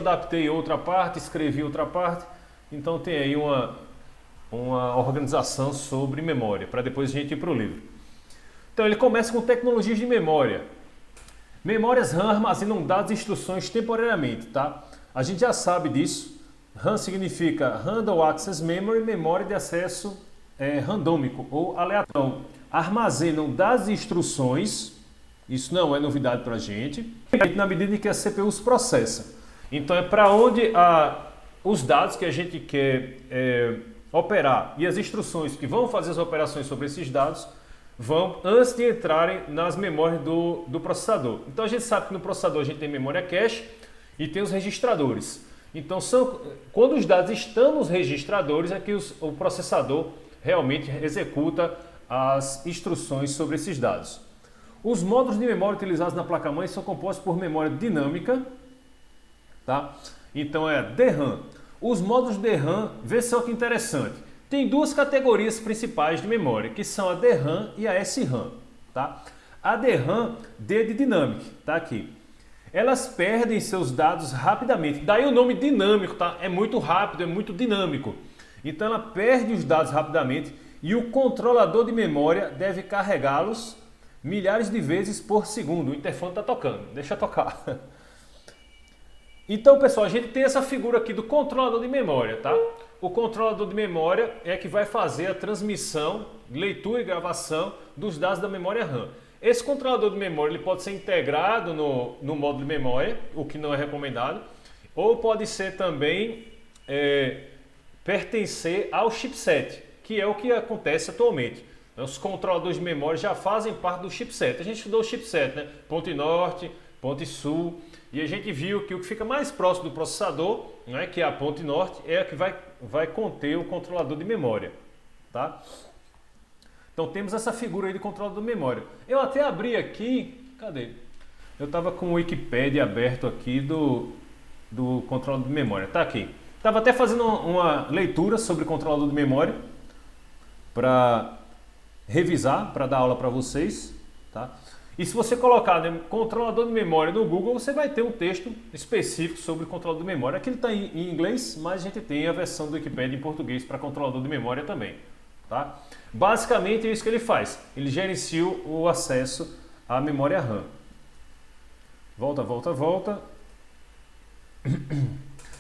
adaptei outra parte, escrevi outra parte. Então tem aí uma organização sobre memória, para depois a gente ir para o livro. Então ele começa com tecnologias de memória. Memórias RAM armazenam dados e instruções temporariamente, tá? A gente já sabe disso. RAM significa Random Access Memory, memória de acesso randômico ou aleatório. Armazenam dados e instruções, isso não é novidade para a gente, na medida em que a CPU os processa. Então é para onde os dados que a gente quer operar e as instruções que vão fazer as operações sobre esses dados vão antes de entrarem nas memórias do processador. Então a gente sabe que no processador a gente tem memória cache e tem os registradores. Então quando os dados estão nos registradores é que o processador realmente executa as instruções sobre esses dados. Os módulos de memória utilizados na placa-mãe são compostos por memória dinâmica, tá? Então é DRAM. Os módulos DRAM, vê só que interessante, tem duas categorias principais de memória, que são a DRAM e a SRAM, tá? A DRAM, D de Dynamic, tá aqui. Elas perdem seus dados rapidamente, daí o nome dinâmico, tá? É muito rápido, é muito dinâmico. Então ela perde os dados rapidamente e o controlador de memória deve carregá-los milhares de vezes por segundo. O interfone está tocando, deixa tocar. Então, pessoal, a gente tem essa figura aqui do controlador de memória, tá? O controlador de memória é que vai fazer a transmissão, leitura e gravação dos dados da memória RAM. Esse controlador de memória ele pode ser integrado no módulo de memória, o que não é recomendado, ou pode ser também pertencer ao chipset, que é o que acontece atualmente. Os controladores de memória já fazem parte do chipset. A gente estudou o chipset, né? Ponte Norte, Ponte Sul, e a gente viu que o que fica mais próximo do processador, né, que é a ponte norte, é a que vai conter o controlador de memória, tá? Então temos essa figura aí de controlador de memória. Eu até abri aqui, cadê? Eu estava com o Wikipedia aberto aqui do controlador de memória, tá aqui. Estava até fazendo uma leitura sobre controlador de memória para revisar, para dar aula para vocês, tá? E se você colocar controlador de memória no Google, você vai ter um texto específico sobre controlador de memória. Aqui ele está em inglês, mas a gente tem a versão do Wikipedia em português para controlador de memória também, tá? Basicamente é isso que ele faz. Ele gerencia o acesso à memória RAM. Volta, volta, volta.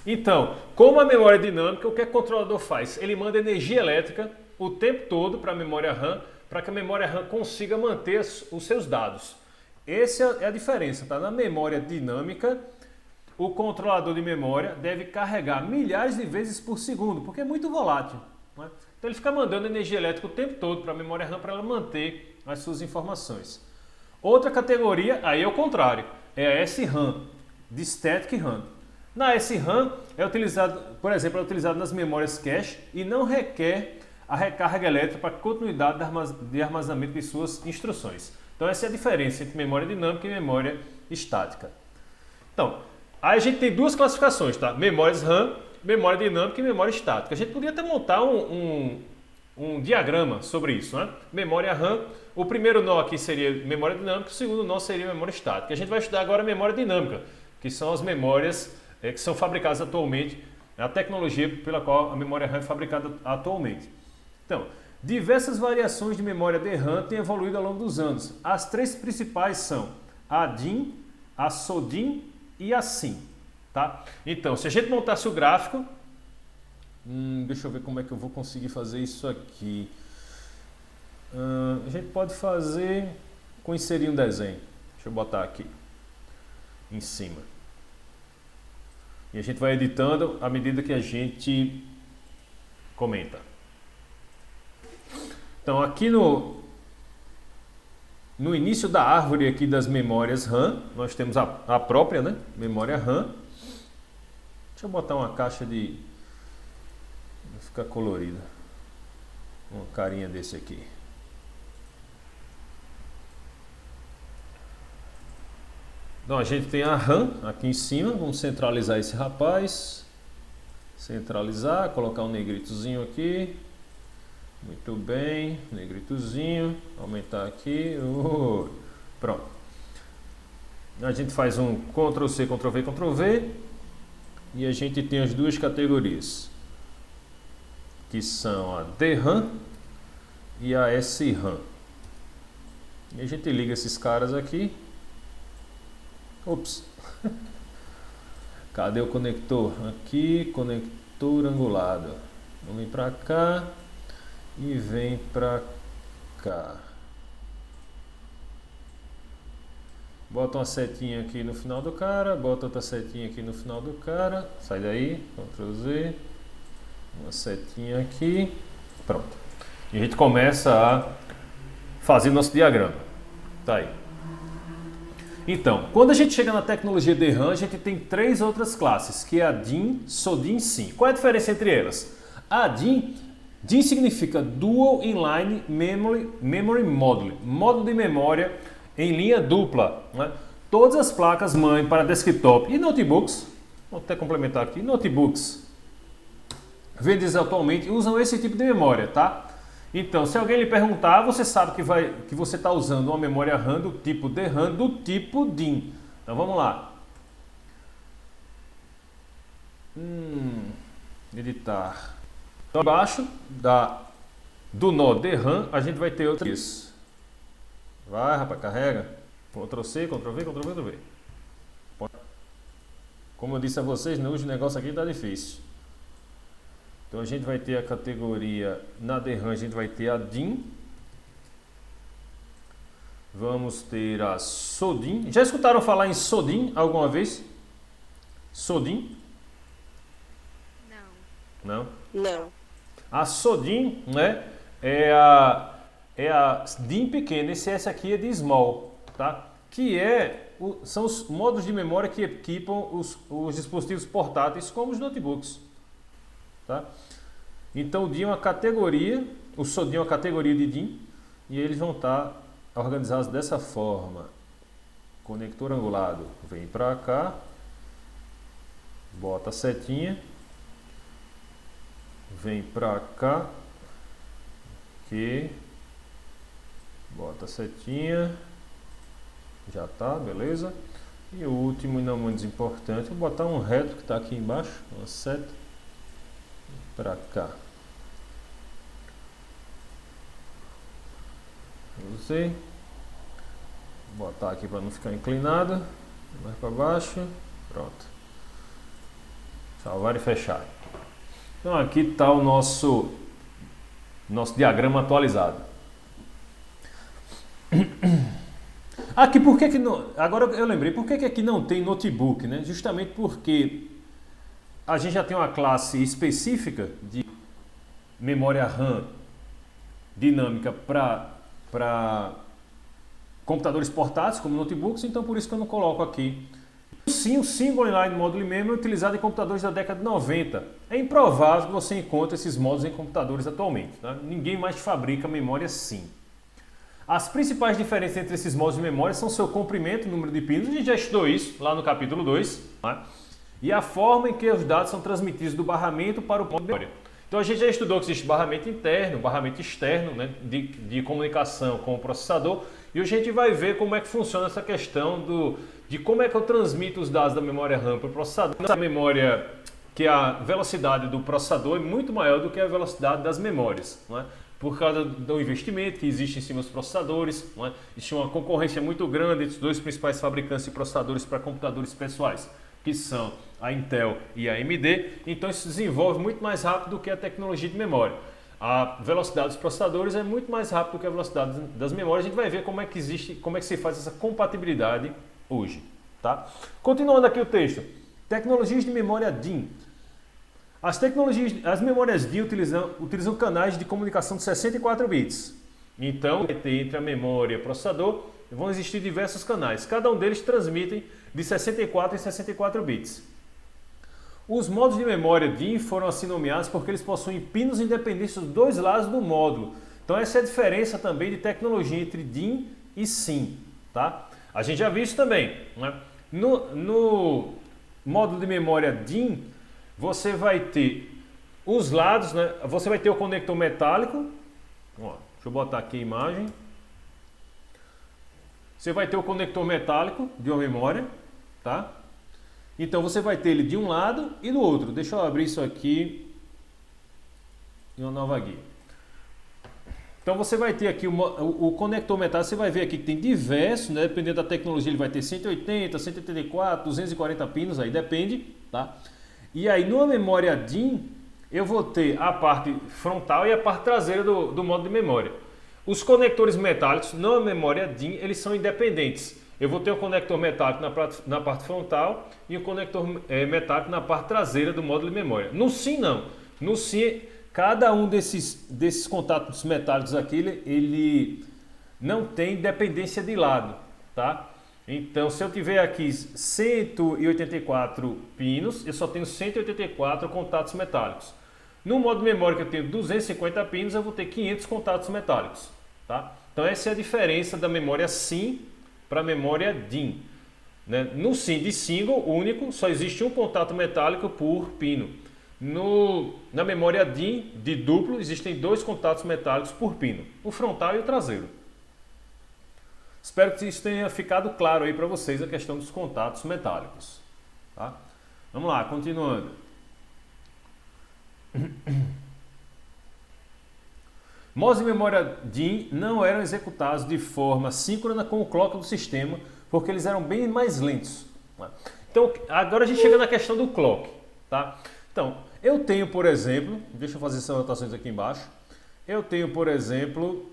Então, como a memória é dinâmica, o que o controlador faz? Ele manda energia elétrica o tempo todo para a memória RAM, para que a memória RAM consiga manter os seus dados. Essa é a diferença, tá? Na memória dinâmica, o controlador de memória deve carregar milhares de vezes por segundo, porque é muito volátil, né? Então ele fica mandando energia elétrica o tempo todo para a memória RAM para ela manter as suas informações. Outra categoria, aí é o contrário, é a SRAM, de Static RAM. Na SRAM, por exemplo, é utilizado nas memórias cache e não requer a recarga elétrica para continuidade de armazenamento de suas instruções. Então essa é a diferença entre memória dinâmica e memória estática. Então, aí a gente tem duas classificações, tá? Memórias RAM, memória dinâmica e memória estática. A gente podia até montar um diagrama sobre isso, né? Memória RAM, o primeiro nó aqui seria memória dinâmica, o segundo nó seria memória estática. A gente vai estudar agora a memória dinâmica, que são as memórias que são fabricadas atualmente, a tecnologia pela qual a memória RAM é fabricada atualmente. Então, diversas variações de memória DRAM têm evoluído ao longo dos anos. As três principais são a DIMM, a SO-DIMM e a SIMM, tá? Então, se a gente montasse o gráfico, deixa eu ver como é que eu vou conseguir fazer isso aqui. A gente pode fazer com inserir um desenho. Deixa eu botar aqui em cima. E a gente vai editando à medida que a gente comenta. Então aqui no início da árvore aqui das memórias RAM, nós temos a própria, né, memória RAM. Deixa eu botar uma caixa de... Vai ficar colorida. Uma carinha desse aqui. Então a gente tem a RAM aqui em cima, vamos centralizar esse rapaz. Centralizar, colocar um negritozinho aqui. Muito bem, negritozinho, aumentar aqui, pronto. A gente faz um Ctrl+C, Ctrl+V, Ctrl+V. e a gente tem as duas categorias, que são a DRAM e a SRAM. E a gente liga esses caras aqui. Ops! Cadê o conector? Aqui, conector angulado. Vamos vir para cá e vem para cá. Bota uma setinha aqui no final do cara, bota outra setinha aqui no final do cara. Sai daí, Ctrl Z. Uma setinha aqui. Pronto. E a gente começa a fazer nosso diagrama. Tá aí. Então, quando a gente chega na tecnologia DRAM, a gente tem três outras classes, que é a DIMM, SODIMM e SIMM. Qual é a diferença entre elas? A DIMM significa Dual Inline Memory Module, módulo de memória em linha dupla. Né? Todas as placas mãe para desktop e notebooks, vou até complementar aqui, notebooks vendidos atualmente usam esse tipo de memória, tá? Então, se alguém lhe perguntar, você sabe que você está usando uma memória RAM do tipo DRAM, do tipo DIMM. Então, vamos lá. Editar. Então, abaixo do nó DRAM, a gente vai ter outro isso. Vai, rapaz, carrega. Ctrl C, Ctrl V, Ctrl V, Ctrl V. Como eu disse a vocês, hoje o negócio aqui está difícil. Então a gente vai ter a categoria, na DRAM a gente vai ter a DIMM. Vamos ter a SODIMM. Já escutaram falar em SODIMM alguma vez? SODIMM? Não. Não? A SODIMM, né, é a DIMM pequena, essa aqui é de small, tá? Que são os módulos de memória que equipam os dispositivos portáteis como os notebooks. Tá? Então o DIMM é uma categoria, o SODIMM é uma categoria de DIMM e eles vão estar organizados dessa forma. Conector angulado vem para cá, bota a setinha, vem para cá, aqui, bota a setinha, já tá, beleza? E o último e não menos importante, vou botar um reto que está aqui embaixo, uma seta. Para cá. Usei. Vou botar aqui para não ficar inclinado. Mais para baixo. Pronto. Salvar e fechar. Então aqui está o nosso diagrama atualizado. Aqui por que não? Agora eu lembrei por que aqui não tem notebook, né? Justamente porque a gente já tem uma classe específica de memória RAM dinâmica para computadores portáteis, como notebooks, então por isso que eu não coloco aqui. Sim, o Single Inline Module Memory é utilizado em computadores da década de 90. É improvável que você encontre esses módulos em computadores atualmente. Tá? Ninguém mais fabrica memória SIM. As principais diferenças entre esses módulos de memória são seu comprimento, número de pinos, a gente já estudou isso lá no capítulo 2, tá? E a forma em que os dados são transmitidos do barramento para o ponto de memória. Então a gente já estudou que existe barramento interno, barramento externo, né, de comunicação com o processador, e hoje a gente vai ver como é que funciona essa questão de como é que eu transmito os dados da memória RAM para o processador. A memória, que a velocidade do processador é muito maior do que a velocidade das memórias, não é? Por causa do investimento que existe em cima dos processadores, não é? Existe uma concorrência muito grande entre os dois principais fabricantes de processadores para computadores pessoais, que são a Intel e a AMD, então isso se desenvolve muito mais rápido do que a tecnologia de memória. A velocidade dos processadores é muito mais rápida do que a velocidade das memórias. A gente vai ver como é que se faz essa compatibilidade hoje, tá? Continuando aqui o texto. Tecnologias de memória DIMM. As memórias DIMM utilizam canais de comunicação de 64 bits. Então, entre a memória e o processador, vão existir diversos canais. Cada um deles transmitem de 64 em 64 bits. Os módulos de memória DIMM foram assim nomeados porque eles possuem pinos independentes dos dois lados do módulo. Então essa é a diferença também de tecnologia entre DIMM e SIMM, tá? A gente já viu isso também, né? No módulo de memória DIMM, você vai ter os lados, né? Você vai ter o conector metálico. Ó, deixa eu botar aqui a imagem. Você vai ter o conector metálico de uma memória, tá? Então você vai ter ele de um lado e do outro. Deixa eu abrir isso aqui em uma nova guia. Então você vai ter aqui o conector metálico, você vai ver aqui que tem diversos, né? Dependendo da tecnologia ele vai ter 180, 184, 240 pinos, aí depende, tá? E aí numa memória DIN eu vou ter a parte frontal e a parte traseira do módulo de memória. Os conectores metálicos na memória DIN eles são independentes. Eu vou ter o conector metálico na parte frontal e o conector metálico na parte traseira do módulo de memória. No SIM não. No SIM cada um desses contatos metálicos aqui, ele não tem dependência de lado, tá? Então, se eu tiver aqui 184 pinos, eu só tenho 184 contatos metálicos. No módulo de memória que eu tenho 250 pinos, eu vou ter 500 contatos metálicos, tá? Então, essa é a diferença da memória SIM para a memória DIN. Né? No SIM de single, único, só existe um contato metálico por pino. Na memória DIN de duplo existem 2 contatos metálicos por pino, o frontal e o traseiro. Espero que isso tenha ficado claro aí para vocês a questão dos contatos metálicos. Tá? Vamos lá, continuando. Modos de memória DIN não eram executados de forma síncrona com o clock do sistema, porque eles eram bem mais lentos. Então, agora a gente chega na questão do clock. Tá? Então, eu tenho, por exemplo, deixa eu fazer essas anotações aqui embaixo. Eu tenho, por exemplo,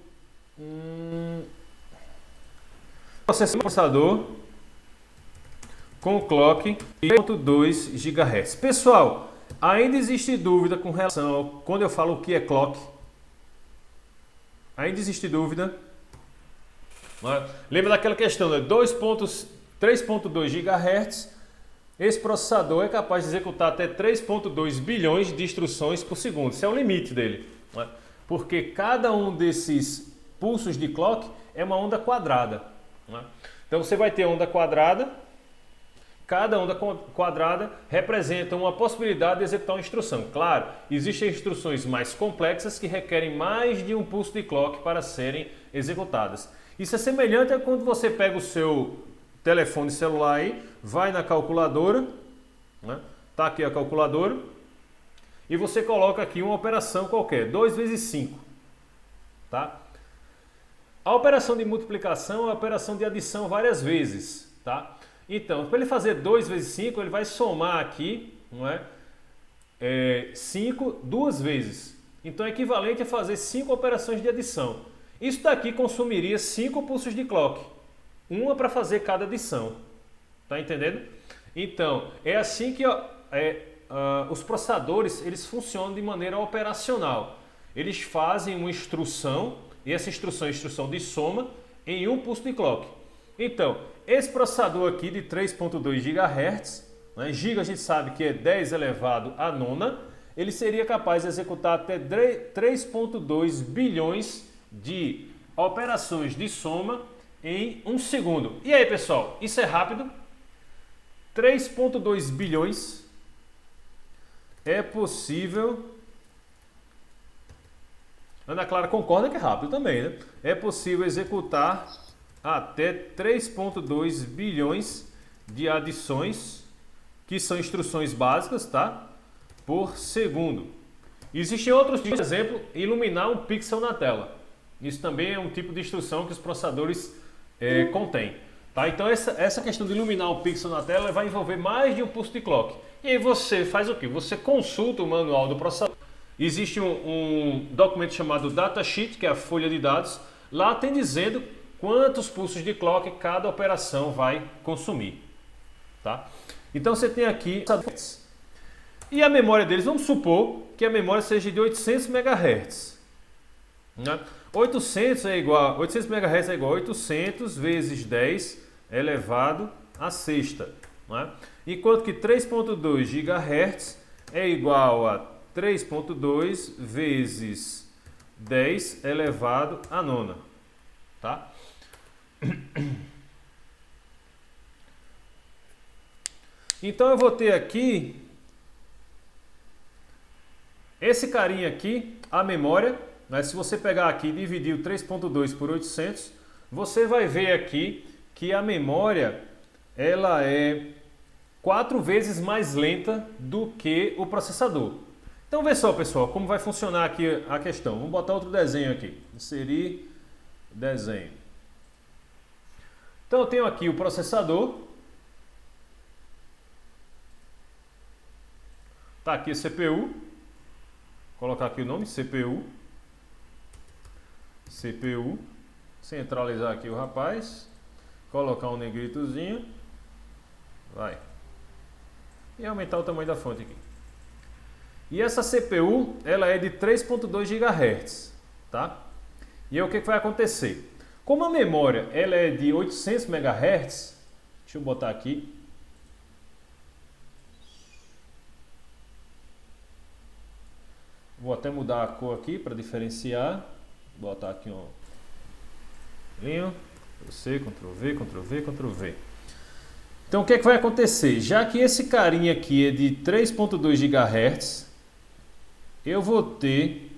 processador com clock de 3.2 GHz. Pessoal, ainda existe dúvida com relação ao quando eu falo o que é clock? Ainda existe dúvida? Lembra daquela questão, né? 3.2 GHz. Esse processador é capaz de executar até 3.2 bilhões de instruções por segundo. Esse é o limite dele. Né? Porque cada um desses pulsos de clock é uma onda quadrada. Né? Então você vai ter onda quadrada. Cada onda quadrada representa uma possibilidade de executar uma instrução. Claro, existem instruções mais complexas que requerem mais de um pulso de clock para serem executadas. Isso é semelhante a quando você pega o seu telefone celular aí, vai na calculadora, né? Tá aqui a calculadora, e você coloca aqui uma operação qualquer, 2 vezes 5, tá? A operação de multiplicação é uma operação de adição várias vezes, tá? Então, para ele fazer 2 vezes 5, ele vai somar aqui, não é? 5 duas vezes. Então é equivalente a fazer 5 operações de adição. Isso daqui consumiria 5 pulsos de clock. Uma para fazer cada adição. Tá entendendo? Então, é assim que os processadores eles funcionam de maneira operacional. Eles fazem uma instrução, e essa instrução é instrução de soma, em um pulso de clock. Então, esse processador aqui de 3.2 GHz, né, giga a gente sabe que é 10 elevado à nona, ele seria capaz de executar até 3.2 bilhões de operações de soma em 1 segundo. E aí, pessoal, isso é rápido? 3.2 bilhões é possível. Ana Clara concorda que é rápido também, né? É possível executar até 3.2 bilhões de adições, que são instruções básicas, tá? Por segundo. Existem outros tipos, por exemplo, iluminar um pixel na tela. Isso também é um tipo de instrução que os processadores contêm. Tá? Então essa questão de iluminar um pixel na tela vai envolver mais de um pulso de clock. E aí você faz o quê? Você consulta o manual do processador. Existe um documento chamado datasheet, que é a folha de dados. Lá tem dizendo quantos pulsos de clock cada operação vai consumir. Tá? Então você tem aqui... E a memória deles, vamos supor que a memória seja de 800 MHz. Né? 800 MHz é igual a 800 vezes 10 elevado à sexta. Né? Enquanto que 3.2 GHz é igual a 3.2 vezes 10 elevado à nona. Tá? Então eu vou ter aqui esse carinha aqui, a memória, né? Se você pegar aqui e dividir o 3.2 por 800, você vai ver aqui que a memória ela é 4 vezes mais lenta do que o processador. Então vê só, pessoal, como vai funcionar aqui a questão. Vamos botar outro desenho aqui. Inserir desenho. Então eu tenho aqui o processador. Está aqui a CPU. Vou colocar aqui o nome, CPU. CPU. Centralizar aqui o rapaz. Colocar um negritozinho. Vai. E aumentar o tamanho da fonte aqui. E essa CPU, ela é de 3.2 GHz, tá? E aí o que vai acontecer? Como a memória ela é de 800 MHz, deixa eu botar aqui. Vou até mudar a cor aqui para diferenciar. Vou botar aqui um linho. C, Ctrl V, Ctrl V, Ctrl V. Então o que vai acontecer? Já que esse carinha aqui é de 3.2 GHz, eu vou ter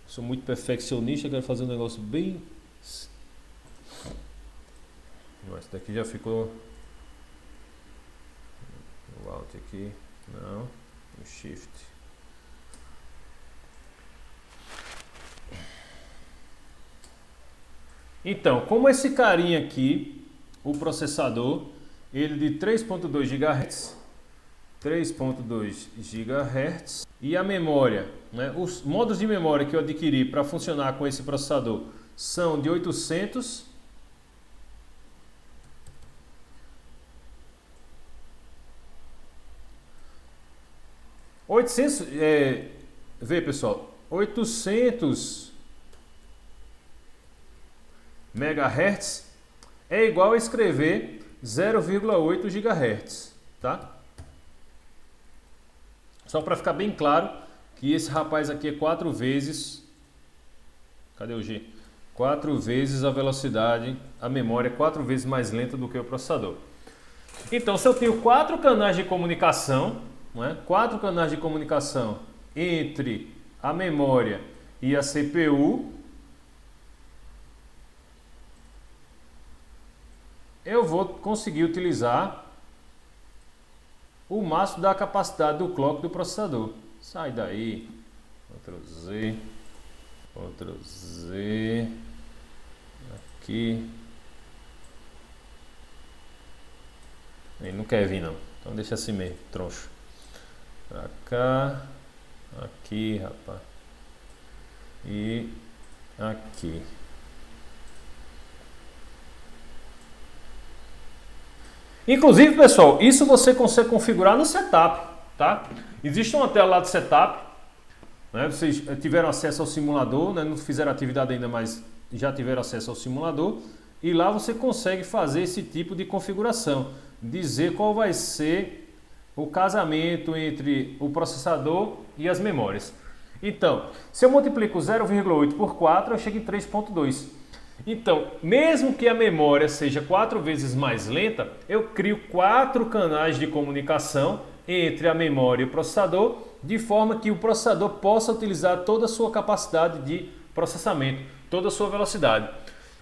sou muito perfeccionista, quero fazer um negócio bem... Esse daqui já ficou... O Alt aqui, não, o Shift. Então, como esse carinha aqui, o processador, ele de 3.2 GHz, 3.2 GHz, e a memória, né, os modos de memória que eu adquiri para funcionar com esse processador são de 800. Vê pessoal, 800 MHz é igual a escrever 0,8 GHz, tá? Só para ficar bem claro que esse rapaz aqui é 4 vezes, cadê o G? 4 vezes a velocidade, a memória é 4 vezes mais lenta do que o processador. Então, se eu tenho 4 canais de comunicação, não é? 4 canais de comunicação entre a memória e a CPU, eu vou conseguir utilizar o máximo da capacidade do clock do processador. Sai daí, Ctrl Z, Ctrl Z, aqui. Ele não quer vir não, então deixa assim mesmo, troncho. Pra cá, aqui, rapaz, e aqui. Inclusive, pessoal, isso você consegue configurar no setup, tá? Existe uma tela lá de setup, né? Vocês tiveram acesso ao simulador, né? Não fizeram atividade ainda, mas já tiveram acesso ao simulador. E lá você consegue fazer esse tipo de configuração, dizer qual vai ser o casamento entre o processador e as memórias. Então, se eu multiplico 0,8 por 4, eu chego em 3,2. Então, mesmo que a memória seja 4 vezes mais lenta, eu crio 4 canais de comunicação entre a memória e o processador, de forma que o processador possa utilizar toda a sua capacidade de processamento, toda a sua velocidade.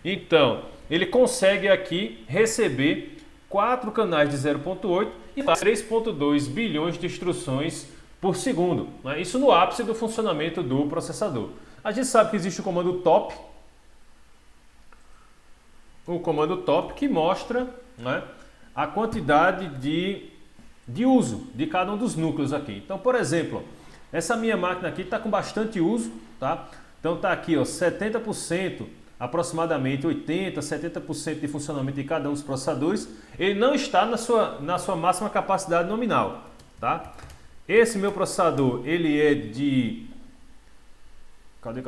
Então, ele consegue aqui receber 4 canais de 0,8 e 3,2 bilhões de instruções por segundo. Né? Isso no ápice do funcionamento do processador. A gente sabe que existe o comando top. O comando top que mostra, né, a quantidade de uso de cada um dos núcleos aqui. Então, por exemplo, essa minha máquina aqui está com bastante uso, tá? Então está aqui, ó, 70%, aproximadamente 80%, 70% de funcionamento de cada um dos processadores. Ele não está na sua máxima capacidade nominal, tá? Esse meu processador, ele é de... Cadê?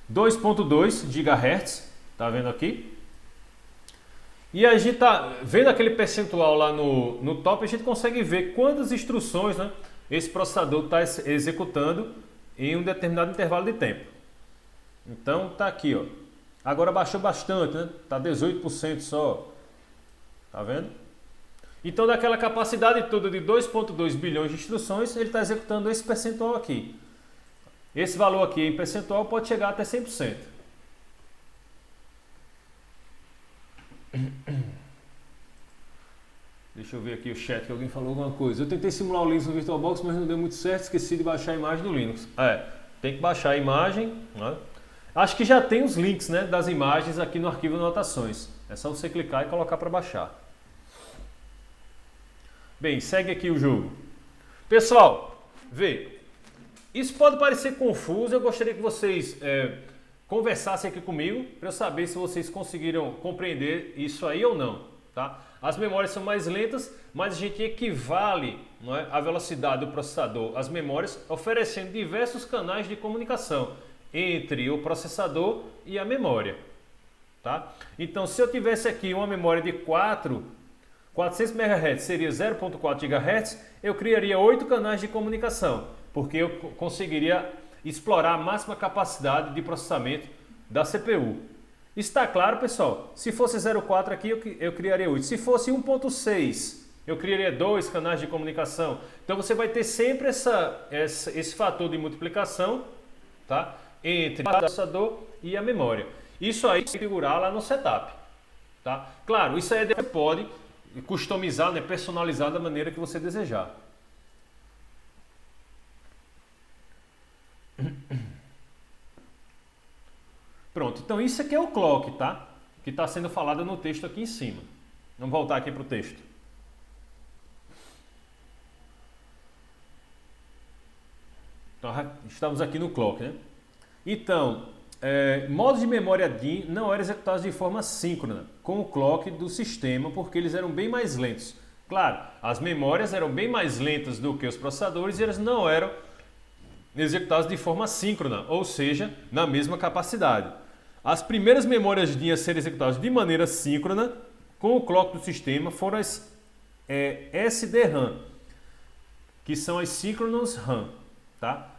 2.2 GHz, tá vendo aqui? E a gente tá vendo aquele percentual lá no top, a gente consegue ver quantas instruções, né, esse processador está executando em um determinado intervalo de tempo. Então tá aqui, ó. Agora baixou bastante, né? Tá 18% só. Tá vendo? Então, daquela capacidade toda de 2,2 bilhões de instruções, ele está executando esse percentual aqui. Esse valor aqui em percentual pode chegar até 100%. Deixa eu ver aqui o chat que alguém falou alguma coisa. Eu tentei simular o Linux no VirtualBox, mas não deu muito certo, esqueci de baixar a imagem do Linux. Tem que baixar a imagem, né? Acho que já tem os links, né, das imagens aqui no arquivo de anotações. É só você clicar e colocar para baixar. Bem, segue aqui o jogo. Pessoal, vê, isso pode parecer confuso, eu gostaria que vocês conversassem aqui comigo para eu saber se vocês conseguiram compreender isso aí ou não, tá? As memórias são mais lentas, mas a gente equivale, não é, a velocidade do processador às memórias, oferecendo diversos canais de comunicação entre o processador e a memória, tá? Então, se eu tivesse aqui uma memória de 400 MHz seria 0,4 GHz, eu criaria 8 canais de comunicação, porque eu conseguiria explorar a máxima capacidade de processamento da CPU. Está claro, pessoal? Se fosse 0,4 aqui, eu criaria 8. Se fosse 1,6, eu criaria 2 canais de comunicação. Então você vai ter sempre esse fator de multiplicação, tá, entre o processador e a memória. Isso aí se configurar lá no setup. Tá? Claro, isso aí você pode customizar, né, personalizar da maneira que você desejar. Pronto, então isso aqui é o clock, tá? Que está sendo falado no texto aqui em cima. Vamos voltar aqui para o texto. Então, estamos aqui no clock, né? Então, modos de memória DIMM não eram executados de forma síncrona com o clock do sistema, porque eles eram bem mais lentos. Claro, as memórias eram bem mais lentas do que os processadores e eles não eram executadas de forma síncrona, ou seja, na mesma capacidade. As primeiras memórias DIMM a serem executadas de maneira síncrona com o clock do sistema foram as SDRAM, que são as Synchronous RAM, tá?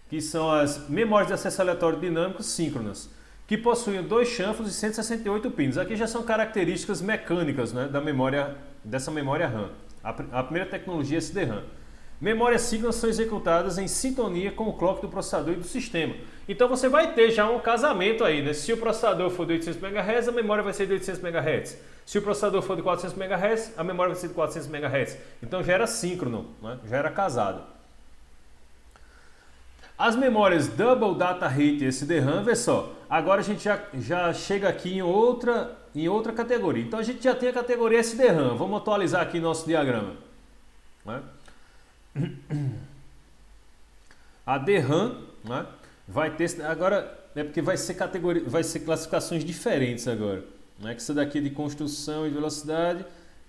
Que são as memórias de acesso aleatório dinâmico síncronas, que possuem 2 chanfros e 168 pinos. Aqui já são características mecânicas, né, dessa memória RAM. A primeira tecnologia é SDRAM. Memórias síncronas são executadas em sintonia com o clock do processador e do sistema. Então você vai ter já um casamento aí, né? Se o processador for de 800 MHz, a memória vai ser de 800 MHz. Se o processador for de 400 MHz, a memória vai ser de 400 MHz. Então já era síncrono, né? Já era casado. As memórias Double Data Rate e SDRAM, vê só, agora a gente já chega aqui em outra categoria. Então a gente já tem a categoria SDRAM. Vamos atualizar aqui nosso diagrama, né? A DRAM, né, vai ter agora, porque vai ser classificações diferentes agora, né, que essa daqui é de construção e velocidade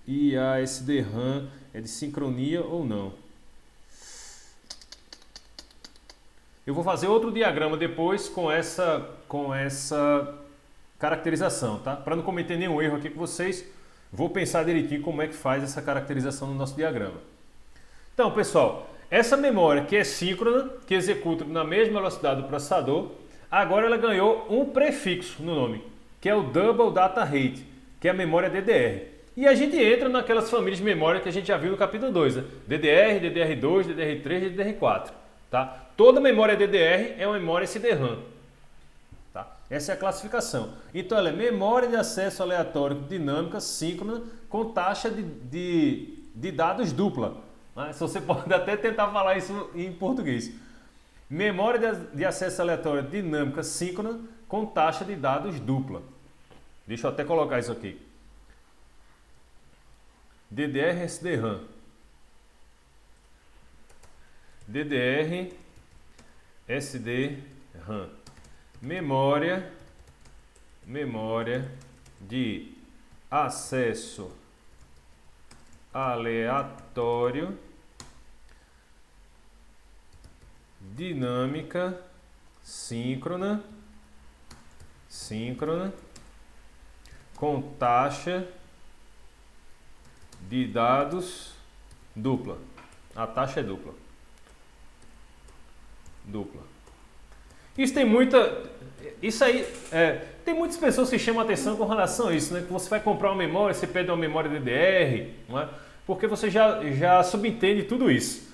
e a SDRAM é de sincronia ou não. Eu vou fazer outro diagrama depois com essa caracterização, tá? Para não cometer nenhum erro aqui com vocês, vou pensar direitinho como é que faz essa caracterização no nosso diagrama. Então, pessoal, essa memória que é síncrona, que executa na mesma velocidade do processador, agora ela ganhou um prefixo no nome, que é o Double Data Rate, que é a memória DDR. E a gente entra naquelas famílias de memória que a gente já viu no capítulo 2, né? DDR, DDR2, DDR3 e DDR4. Tá? Toda memória DDR é uma memória SDRAM. Tá? Essa é a classificação. Então ela é memória de acesso aleatório dinâmica síncrona com taxa de dados dupla. Mas você pode até tentar falar isso em português. Memória de acesso aleatório dinâmica síncrona com taxa de dados dupla. Deixa eu até colocar isso aqui. DDR SDRAM. DDR SDRAM. Memória de acesso aleatório dinâmica síncrona com taxa de dados dupla. A taxa é dupla. Isso aí, tem muitas pessoas que chamam a atenção com relação a isso, né? Que você vai comprar uma memória, você pede uma memória DDR, não é? porque você já subentende tudo isso.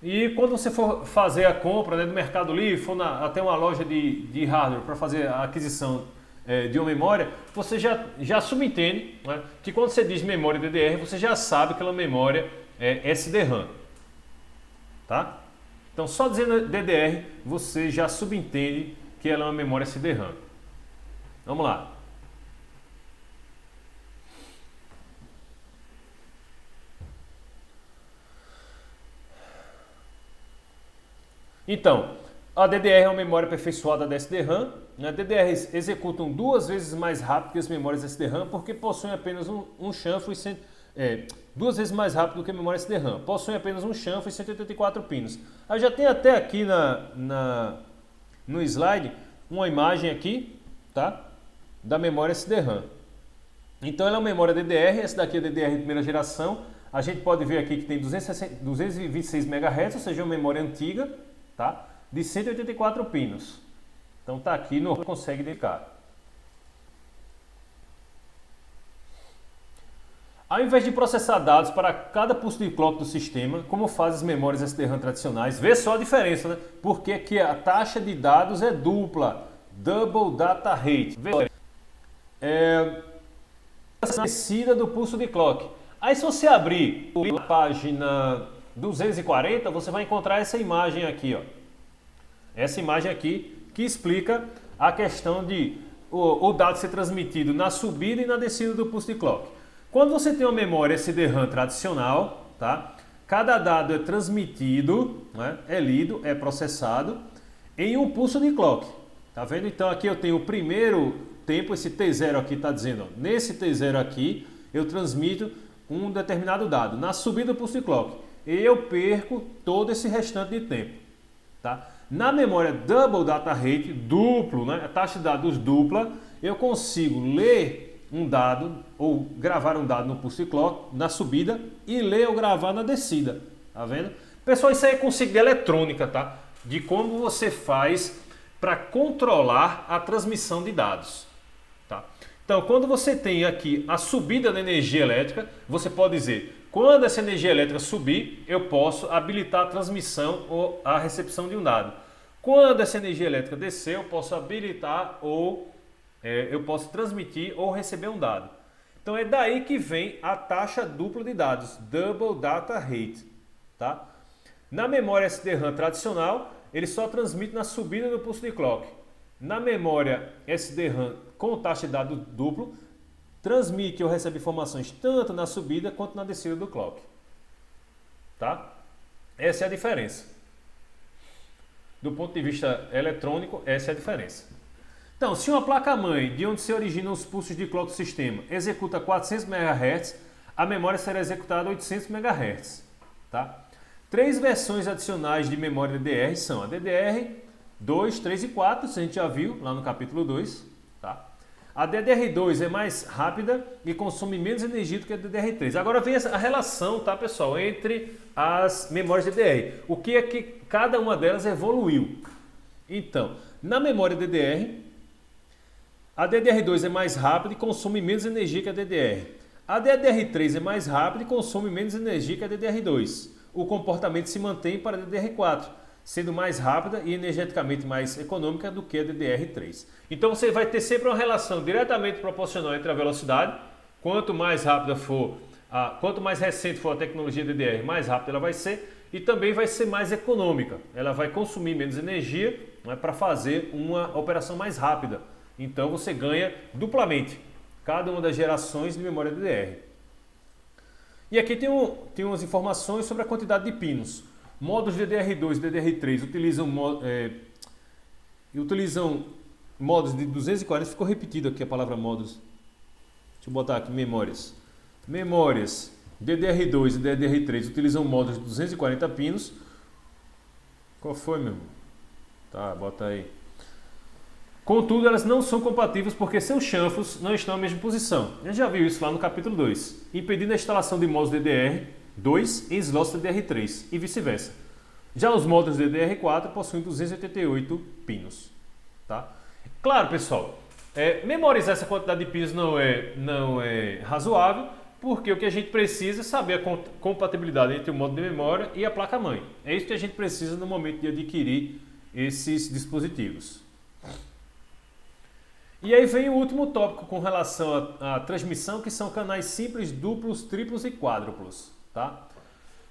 E quando você for fazer a compra, né, do Mercado Livre, for até uma loja de hardware para fazer a aquisição de uma memória, você já subentende, né, que quando você diz memória DDR, você já sabe que aquela memória é SDRAM. Tá? Então, só dizendo DDR, você já subentende que ela é uma memória SDRAM. Vamos lá. Então, a DDR é uma memória aperfeiçoada da SDRAM. Né? DDRs executam 2 vezes mais rápido que as memórias SDRAM porque possuem apenas um chanfro e 2 vezes mais rápido do que a memória SDRAM. Possuem apenas um chanfro e 184 pinos. Eu já tenho até aqui no slide uma imagem aqui, tá? Da memória SDRAM. Então ela é uma memória DDR, essa daqui é a DDR de primeira geração. A gente pode ver aqui que tem 226 MHz, ou seja, uma memória antiga, tá? De 184 pinos. Então tá aqui, não consegue identificar. Ao invés de processar dados para cada pulso de clock do sistema, como fazem as memórias SDRAM tradicionais, vê só a diferença, né? Porque aqui a taxa de dados é dupla, Double Data Rate. A descida do pulso de clock. Aí se você abrir a página 240, você vai encontrar essa imagem aqui, ó. Essa imagem aqui que explica a questão de o dado ser transmitido na subida e na descida do pulso de clock. Quando você tem uma memória SDRAM tradicional, tá? Cada dado é transmitido, né? É lido, é processado em um pulso de clock. Tá vendo? Então aqui eu tenho o primeiro tempo, esse T0 aqui está dizendo, ó, nesse T0 aqui eu transmito um determinado dado. Na subida do pulso de clock, eu perco todo esse restante de tempo. Tá? Na memória Double Data Rate, duplo, né? A taxa de dados dupla, eu consigo ler um dado ou gravar um dado no pulso de clock na subida e ler ou gravar na descida. Tá vendo? Pessoal, isso aí é conceito de eletrônica, tá? De como você faz para controlar a transmissão de dados. Tá? Então, quando você tem aqui a subida da energia elétrica, você pode dizer, quando essa energia elétrica subir, eu posso habilitar a transmissão ou a recepção de um dado. Quando essa energia elétrica descer, eu posso habilitar ou eu posso transmitir ou receber um dado. Então é daí que vem a taxa dupla de dados, Double Data Rate. Tá? Na memória SDRAM tradicional, ele só transmite na subida do pulso de clock. Na memória SDRAM com taxa de dado duplo, transmite ou recebe informações tanto na subida quanto na descida do clock. Tá? Essa é a diferença. Do ponto de vista eletrônico, essa é a diferença. Então, se uma placa-mãe, de onde se originam os pulsos de clock do sistema, executa 400 MHz, a memória será executada a 800 MHz. Tá? 3 versões adicionais de memória DDR são a DDR 2, 3 e 4, isso a gente já viu lá no capítulo 2. Tá? A DDR2 é mais rápida e consome menos energia do que a DDR3. Agora vem a relação, tá, pessoal, entre as memórias DDR. O que é que cada uma delas evoluiu? Então, na memória DDR, a DDR2 é mais rápida e consome menos energia que a DDR. A DDR3 é mais rápida e consome menos energia que a DDR2. O comportamento se mantém para a DDR4, sendo mais rápida e energeticamente mais econômica do que a DDR3. Então você vai ter sempre uma relação diretamente proporcional entre a velocidade. Quanto mais rápida for, quanto mais recente for a tecnologia DDR, mais rápida ela vai ser e também vai ser mais econômica. Ela vai consumir menos energia, né, para fazer uma operação mais rápida. Então você ganha duplamente cada uma das gerações de memória DDR. E aqui tem umas informações sobre a quantidade de pinos. Módulos DDR2 e DDR3 utilizam módulos de 240, ficou repetido aqui a palavra módulos. Deixa eu botar aqui memórias. Memórias DDR2 e DDR3 utilizam módulos de 240 pinos. Qual foi, meu irmão? Tá, bota aí. Contudo, elas não são compatíveis porque seus chanfros não estão na mesma posição. A gente já viu isso lá no capítulo 2, impedindo a instalação de módulos DDR2 em slots DDR3 e vice-versa. Já os módulos DDR4 possuem 288 pinos. Tá? Claro, pessoal, memorizar essa quantidade de pinos não é razoável, porque o que a gente precisa é saber a compatibilidade entre o módulo de memória e a placa-mãe. É isso que a gente precisa no momento de adquirir esses dispositivos. E aí vem o último tópico com relação à transmissão, que são canais simples, duplos, triplos e quádruplos. Tá?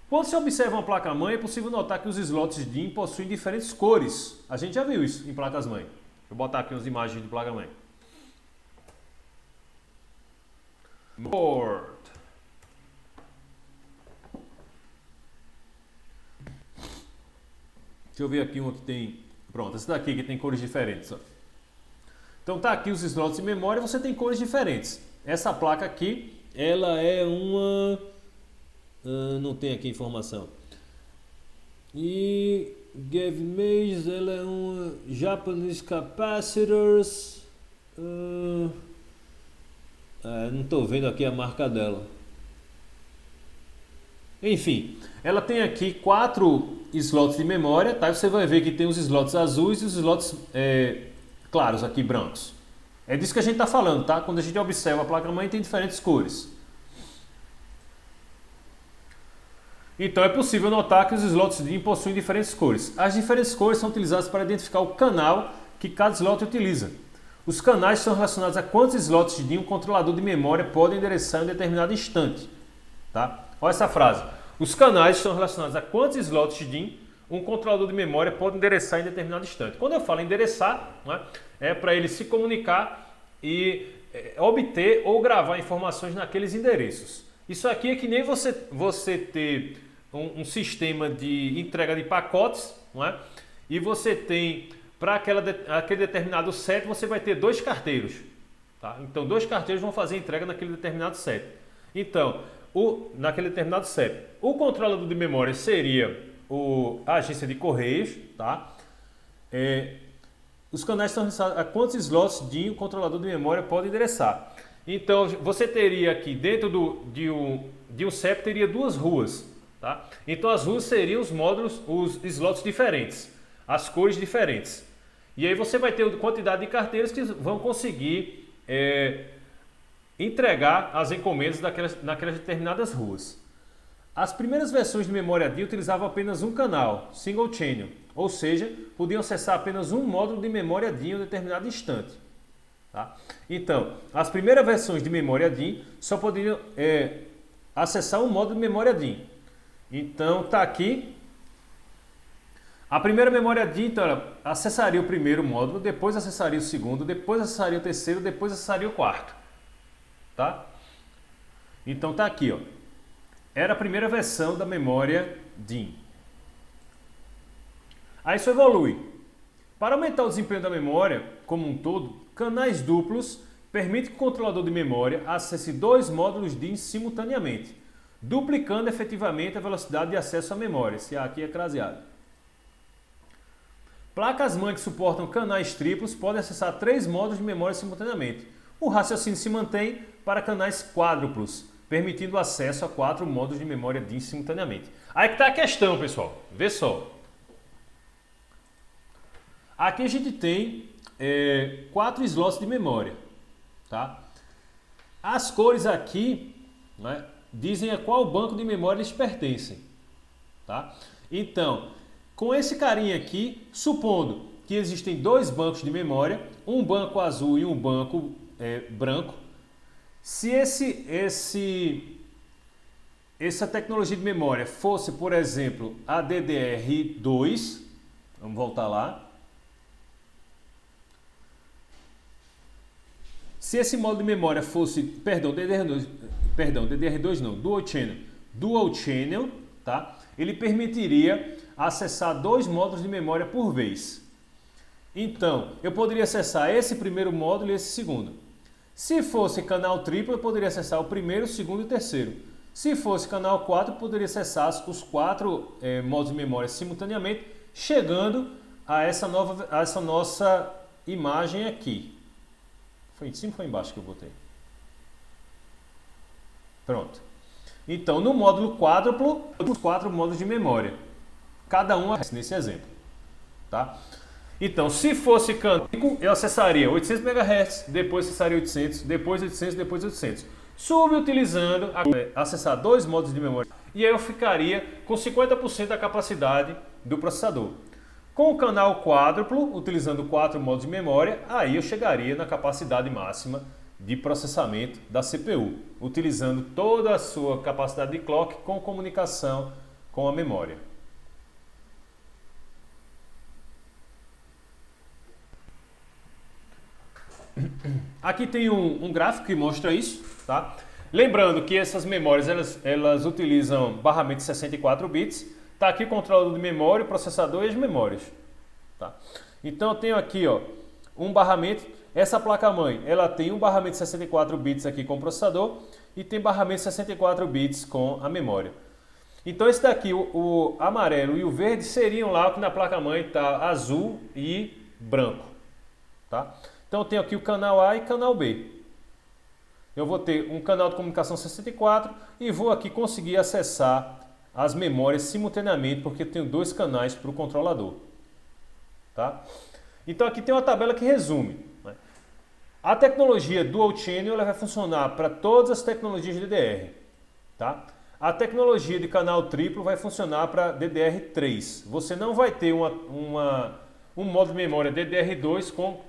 Quando se observa uma placa-mãe, é possível notar que os slots DIN possuem diferentes cores. A gente já viu isso em placas-mãe. Deixa eu botar aqui umas imagens de placa-mãe. Board. Deixa eu ver aqui uma que tem... Pronto, essa daqui que tem cores diferentes. Ó. Então tá aqui os slots de memória, você tem cores diferentes. Essa placa aqui, ela é uma... não tem aqui informação. E Gavin Mays, ela é uma Japanese Capacitors. Não estou vendo aqui a marca dela. Enfim, ela tem aqui 4 slots de memória, tá? Você vai ver que tem os slots azuis e os slots claros aqui, brancos. É disso que a gente está falando, tá? Quando a gente observa a placa-mãe, tem diferentes cores. Então é possível notar que os slots DIN possuem diferentes cores. As diferentes cores são utilizadas para identificar o canal que cada slot utiliza. Os canais são relacionados a quantos slots DIN um controlador de memória pode endereçar em um determinado instante. Tá? Olha essa frase. Os canais estão relacionados a quantos slots DIN um controlador de memória pode endereçar em determinado instante. Quando eu falo endereçar, né, é para ele se comunicar e obter ou gravar informações naqueles endereços. Isso aqui é que nem você ter um sistema de entrega de pacotes, não é? E você tem, para aquele determinado set, você vai ter 2 carteiros. Tá? Então, 2 carteiros vão fazer entrega naquele determinado set. Então, naquele determinado set. O controlador de memória seria a agência de correios. Tá? Os canais estão relacionados a quantos slots DIN o controlador de memória pode endereçar. Então, você teria aqui, dentro de um CEP, teria 2 ruas. Tá? Então, as ruas seriam os módulos, os slots diferentes, as cores diferentes. E aí você vai ter quantidade de carteiras que vão conseguir entregar as encomendas naquelas determinadas ruas. As primeiras versões de memória DIN utilizavam apenas um canal, single channel, ou seja, podiam acessar apenas um módulo de memória DIN em um determinado instante. Tá? Então, as primeiras versões de memória DIN só poderiam acessar um módulo de memória DIN. Então, está aqui. A primeira memória DIN, então, ela acessaria o primeiro módulo, depois acessaria o segundo, depois acessaria o terceiro, depois acessaria o quarto. Tá? Então, está aqui. Ó. Era a primeira versão da memória DIN. Aí isso evolui. Para aumentar o desempenho da memória como um todo, canais duplos permitem que o controlador de memória acesse 2 módulos DIN simultaneamente, duplicando efetivamente a velocidade de acesso à memória, se aqui é craseado. Placas-mãe que suportam canais triplos podem acessar 3 módulos de memória simultaneamente. O raciocínio se mantém para canais quádruplos, permitindo acesso a 4 módulos de memória DIN simultaneamente. Aí que está a questão, pessoal. Vê só. Aqui a gente tem 4 slots de memória. Tá? As cores aqui, né, dizem a qual banco de memória eles pertencem. Tá? Então, com esse carinha aqui, supondo que existem 2 bancos de memória, um banco azul e um banco branco, se essa tecnologia de memória fosse, por exemplo, a DDR2, vamos voltar lá. Se esse módulo de memória fosse, DDR2 não, Dual Channel, tá? Ele permitiria acessar 2 módulos de memória por vez. Então, eu poderia acessar esse primeiro módulo e esse segundo. Se fosse canal triplo, eu poderia acessar o primeiro, o segundo e o terceiro. Se fosse canal 4, eu poderia acessar os 4 módulos de memória simultaneamente, chegando a essa nossa imagem aqui. Foi em cima ou foi embaixo que eu botei? Pronto. Então, no módulo quádruplo, os 4 módulos de memória. Cada um nesse exemplo. Tá? Então, se fosse canal, eu acessaria 800 MHz, depois acessaria 800, depois 800, depois 800. subutilizando, acessar dois modos de memória, e aí eu ficaria com 50% da capacidade do processador. Com o canal quádruplo, utilizando 4 modos de memória, aí eu chegaria na capacidade máxima de processamento da CPU, utilizando toda a sua capacidade de clock com comunicação com a memória. Aqui tem um gráfico que mostra isso, tá? Lembrando que essas memórias elas utilizam barramento de 64 bits. Tá aqui o controlador de memória, o processador e as memórias. Tá? Então eu tenho aqui, ó, um barramento. Essa placa-mãe, ela tem um barramento de 64 bits aqui com o processador e tem barramento de 64 bits com a memória. Então esse daqui, o amarelo e o verde seriam lá o que na placa-mãe está azul e branco. Tá? Então eu tenho aqui o canal A e canal B. Eu vou ter um canal de comunicação 64 e vou aqui conseguir acessar as memórias simultaneamente, porque eu tenho dois canais para o controlador. Tá? Então aqui tem uma tabela que resume. Né? A tecnologia Dual Channel ela vai funcionar para todas as tecnologias DDR. Tá? A tecnologia de canal triplo vai funcionar para DDR3. Você não vai ter um modo de memória DDR2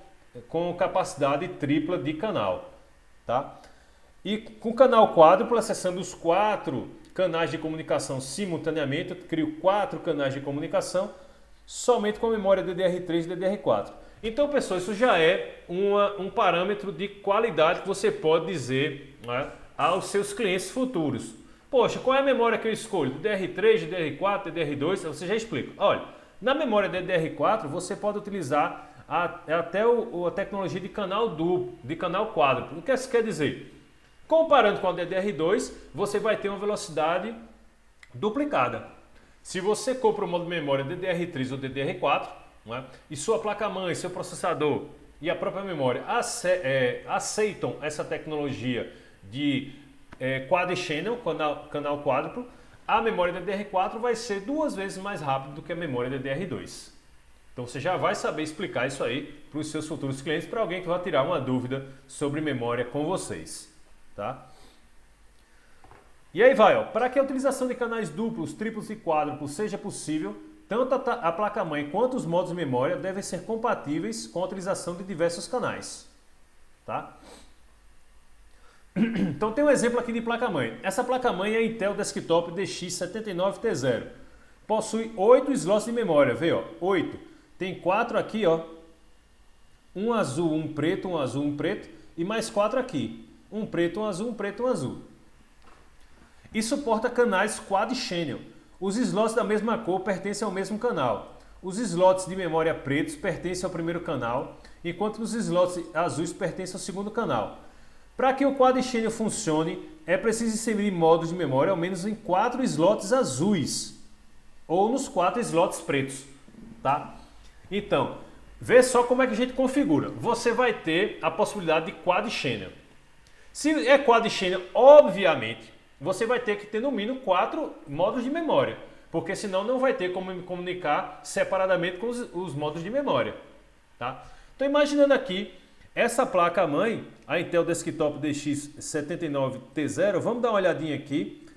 com capacidade tripla de canal. Tá? E com o canal quádruplo, acessando os 4 canais de comunicação simultaneamente, eu crio 4 canais de comunicação somente com memória DDR3 e DDR4. Então, pessoal, isso já é um parâmetro de qualidade que você pode dizer, né, aos seus clientes futuros. Poxa, qual é a memória que eu escolho? DDR3, DDR4, DDR2? Você já explica. Olha, na memória DDR4 você pode utilizar até a tecnologia de canal duplo, de canal quádruplo. O que isso quer dizer? Comparando com a DDR2, você vai ter uma velocidade duplicada. Se você compra o modo de memória DDR3 ou DDR4, né, e sua placa-mãe, seu processador e a própria memória aceitam essa tecnologia de Quad Channel, canal quádruplo, a memória DDR4 vai ser 2 vezes mais rápida do que a memória DDR2. Então você já vai saber explicar isso aí para os seus futuros clientes, para alguém que vai tirar uma dúvida sobre memória com vocês. Tá? E aí vai, para que a utilização de canais duplos, triplos e quádruplos seja possível, tanto a placa-mãe quanto os modos de memória devem ser compatíveis com a utilização de diversos canais. Tá? Então tem um exemplo aqui de placa-mãe. Essa placa-mãe é a Intel Desktop DX79T0. Possui 8 slots de memória, vê, ó, 8. Tem 4 aqui, ó, um azul, um preto, um azul, um preto e mais 4 aqui. Um preto, um azul, um preto, um azul. E suporta canais Quad Channel. Os slots da mesma cor pertencem ao mesmo canal. Os slots de memória pretos pertencem ao primeiro canal, enquanto os slots azuis pertencem ao segundo canal. Para que o Quad Channel funcione, é preciso inserir modos de memória ao menos em 4 slots azuis ou nos 4 slots pretos. Tá? Então, vê só como é que a gente configura. Você vai ter a possibilidade de Quad Channel. Se é Quad Channel, obviamente, você vai ter que ter no mínimo 4 modos de memória, porque senão não vai ter como comunicar separadamente com os modos de memória. Tá? Então, imaginando aqui, essa placa-mãe, a Intel Desktop DX79T0, vamos dar uma olhadinha aqui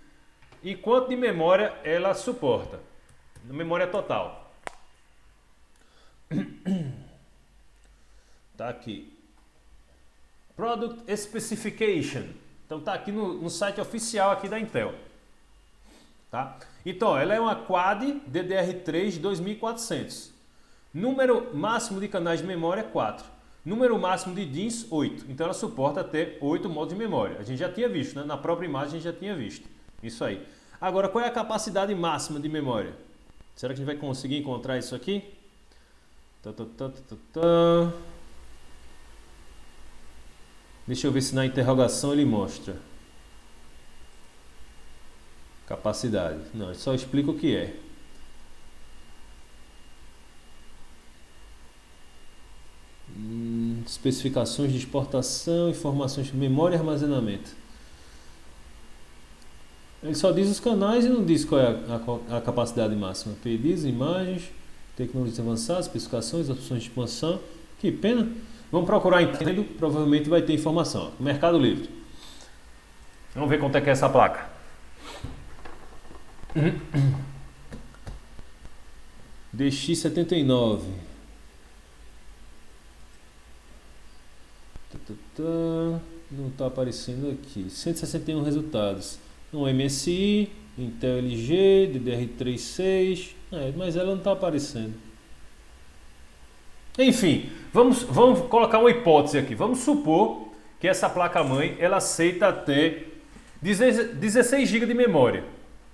e quanto de memória ela suporta, memória total. Tá aqui. Product Specification. Então tá aqui no site oficial aqui da Intel. Tá? Então, ela é uma Quad DDR3 2400. Número máximo de canais de memória 4. Número máximo de DIMMs 8. Então ela suporta até 8 modos de memória. A gente já tinha visto, né? Na própria imagem a gente já tinha visto. Isso aí. Agora, qual é a capacidade máxima de memória? Será que a gente vai conseguir encontrar isso aqui? Deixa eu ver se na interrogação ele mostra. Capacidade. Não, ele só explica o que é. Especificações de exportação, informações de memória e armazenamento. Ele só diz os canais e não diz qual é a capacidade máxima. Pedidos, imagens, tecnologias avançadas, especificações, opções de expansão. Que pena. Vamos procurar em Nintendo, provavelmente vai ter informação. Mercado Livre. Vamos ver quanto é que é essa placa. DX79. Não está aparecendo aqui. 161 resultados. Um MSI, Intel LG, DDR36. Mas ela não está aparecendo. Enfim, vamos colocar uma hipótese aqui. Vamos supor que essa placa-mãe ela aceita ter 16 GB de memória.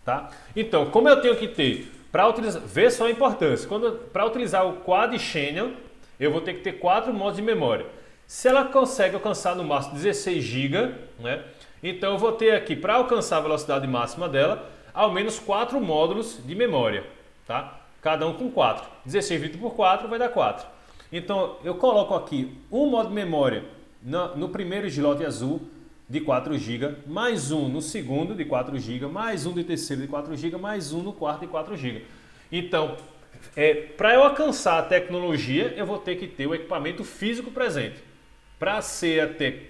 Tá? Então, como eu tenho que ter, para utilizar, vê só a importância, para utilizar o Quad Channel, eu vou ter que ter 4 modos de memória. Se ela consegue alcançar no máximo 16 GB, né? Então eu vou ter aqui, para alcançar a velocidade máxima dela, ao menos 4 módulos de memória. Tá? Cada um com 4. 16 dividido por 4 vai dar 4. Então eu coloco aqui um modo de memória no primeiro slot azul de 4 GB, mais um no segundo de 4 GB, mais um no terceiro de 4 GB, mais um no quarto de 4 GB. Então, para eu alcançar a tecnologia, eu vou ter que ter o equipamento físico presente. Para ser até